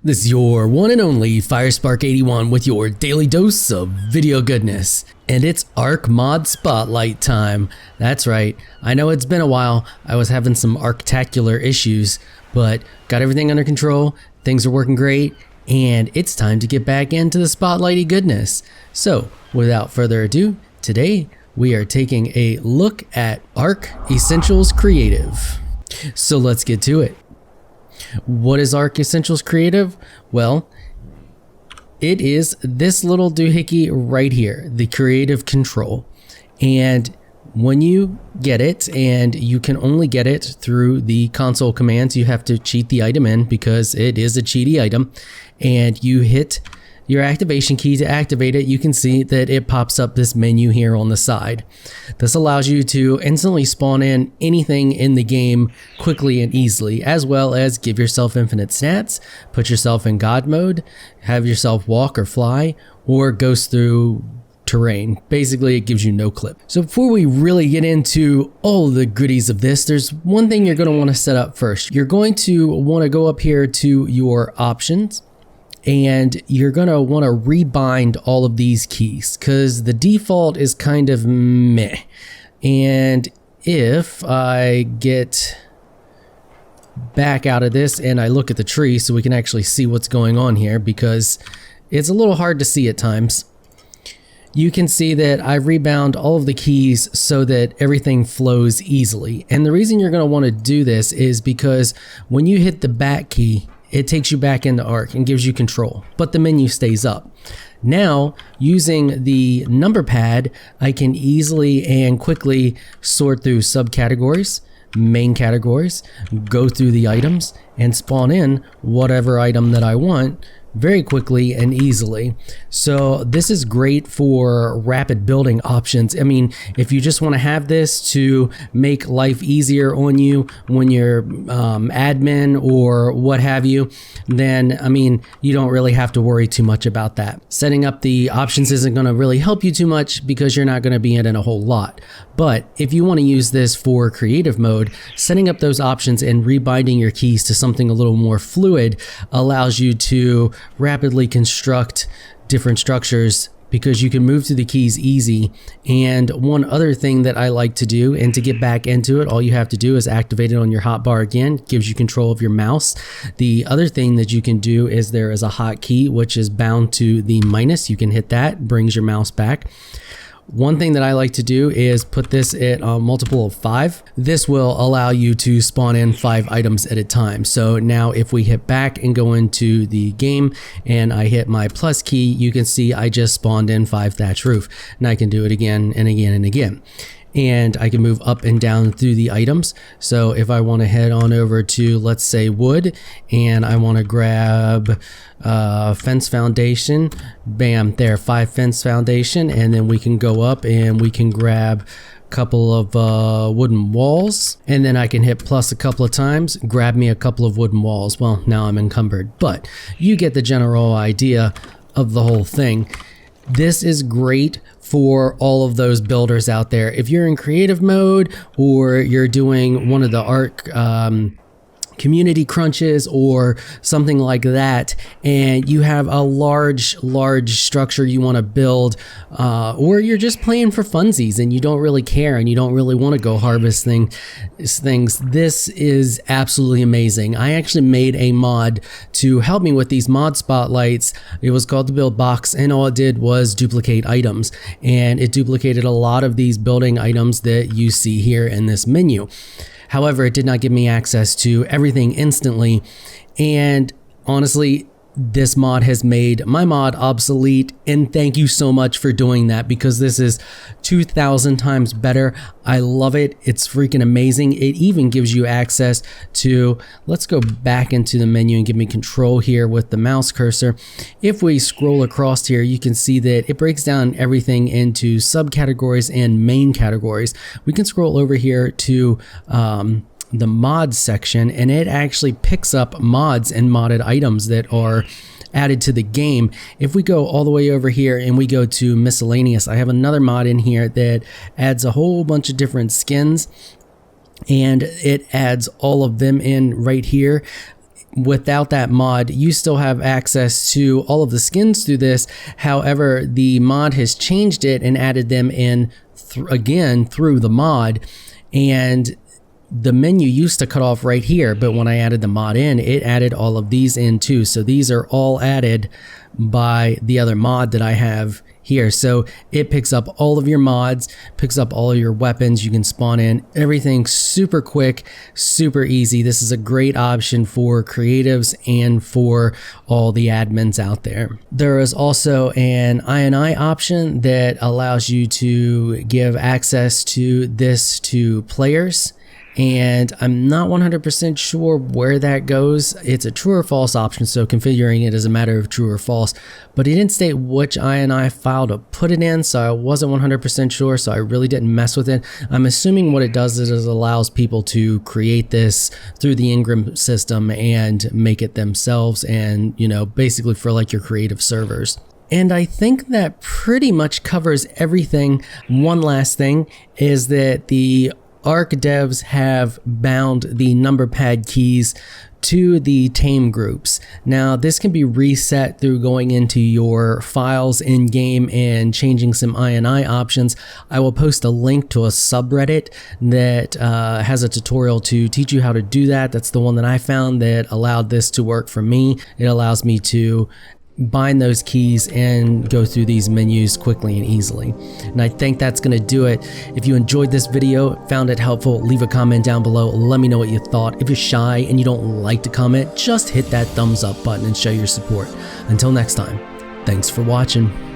This is your one and only FireSpark81 with your daily dose of video goodness. And it's Arc Mod Spotlight time. That's right, I know it's been a while. I was having some arctacular issues, but got everything under control, things are working great, and it's time to get back into the spotlighty goodness. So, without further ado, today we are taking a look at Arc Essentials Creative. So let's get to it. What is Arc Essentials Creative? Well, it is this little doohickey right here, the creative control. And when you get it, and you can only get it through the console commands, you have to cheat the item in because it is a cheaty item, and you hit your activation key to activate it. You can see that it pops up this menu here on the side. This allows you to instantly spawn in anything in the game quickly and easily, as well as give yourself infinite stats, put yourself in God mode, have yourself walk or fly, or ghost through terrain. Basically, it gives you no clip. So before we really get into all the goodies of this, there's one thing you're going to want to set up first. You're going to want to go up here to your options, and you're gonna want to rebind all of these keys because the default is kind of meh. And if I get back out of this and I look at the tree so we can actually see what's going on here, because it's a little hard to see at times, you can see that I rebound all of the keys so that everything flows easily. And the reason you're going to want to do this is because when you hit the back key, it takes you back into Arc and gives you control, but the menu stays up. Now, using the number pad, I can easily and quickly sort through subcategories, main categories, go through the items, and spawn in whatever item that I want very quickly and easily. So this is great for rapid building options. I mean, if you just want to have this to make life easier on you when you're admin or what have you, then I mean, you don't really have to worry too much about that. Setting up the options isn't going to really help you too much because you're not going to be in it a whole lot. But if you want to use this for creative mode, setting up those options and rebinding your keys to something a little more fluid allows you to rapidly construct different structures because you can move through the keys easy. And one other thing that I like to do, and to get back into it, all you have to do is activate it on your hotbar again. It gives you control of your mouse. The other thing that you can do is there is a hotkey which is bound to the minus. You can hit that, brings your mouse back. One thing that I like to do is put this at a multiple of 5. This will allow you to spawn in 5 items at a time. So now if we hit back and go into the game and I hit my plus key, you can see I just spawned in 5 thatch roof. And I can do it again and again and again. And I can move up and down through the items. So if I want to head on over to, let's say, wood, and I want to grab fence foundation, bam, there, 5 fence foundation, and then we can go up and we can grab a couple of wooden walls, and then I can hit plus a couple of times, grab me a couple of wooden walls. Well, now I'm encumbered, but you get the general idea of the whole thing. This is great for all of those builders out there. If you're in creative mode, or you're doing one of the Arc community crunches or something like that, and you have a large structure you want to build, or you're just playing for funsies and you don't really care and you don't really want to go harvest things, this is absolutely amazing. I actually made a mod to help me with these mod spotlights. It was called the build box, and all it did was duplicate items, and it duplicated a lot of these building items that you see here in this menu. However, it did not give me access to everything instantly, and honestly, this mod has made my mod obsolete, and thank you so much for doing that, because this is 2,000 times better. I love it. It's freaking amazing. It even gives you access to, let's go back into the menu and give me control here with the mouse cursor. If we scroll across here, you can see that it breaks down everything into subcategories and main categories. We can scroll over here to the mods section, and it actually picks up mods and modded items that are added to the game. If we go all the way over here and we go to miscellaneous, I have another mod in here that adds a whole bunch of different skins, and it adds all of them in right here. without that mod, you still have access to all of the skins through this. However, the mod has changed it and added them in again through the mod, and the menu used to cut off right here, but when I added the mod in, it added all of these in too. So these are all added by the other mod that I have here. So it picks up all of your mods, picks up all of your weapons you can spawn in, everything super quick, super easy. This is a great option for creatives and for all the admins out there. There is also an INI option that allows you to give access to this to players, and I'm not 100% sure where that goes. It's a true or false option, so configuring it is a matter of true or false, but it didn't state which INI file to put it in, so I wasn't 100% sure, so I really didn't mess with it. I'm assuming what it does is it allows people to create this through the Ingram system and make it themselves, and basically for like your creative servers. And I think that pretty much covers everything. One last thing is that the Arc devs have bound the number pad keys to the tame groups. Now this can be reset through going into your files in game and changing some INI options. I will post a link to a subreddit that has a tutorial to teach you how to do that. That's the one that I found that allowed this to work for me. It allows me to bind those keys and go through these menus quickly and easily. And I think that's going to do it. If you enjoyed this video, found it helpful, leave a comment down below. Let me know what you thought. If you're shy and you don't like to comment, just hit that thumbs up button and show your support. Until next time, thanks for watching.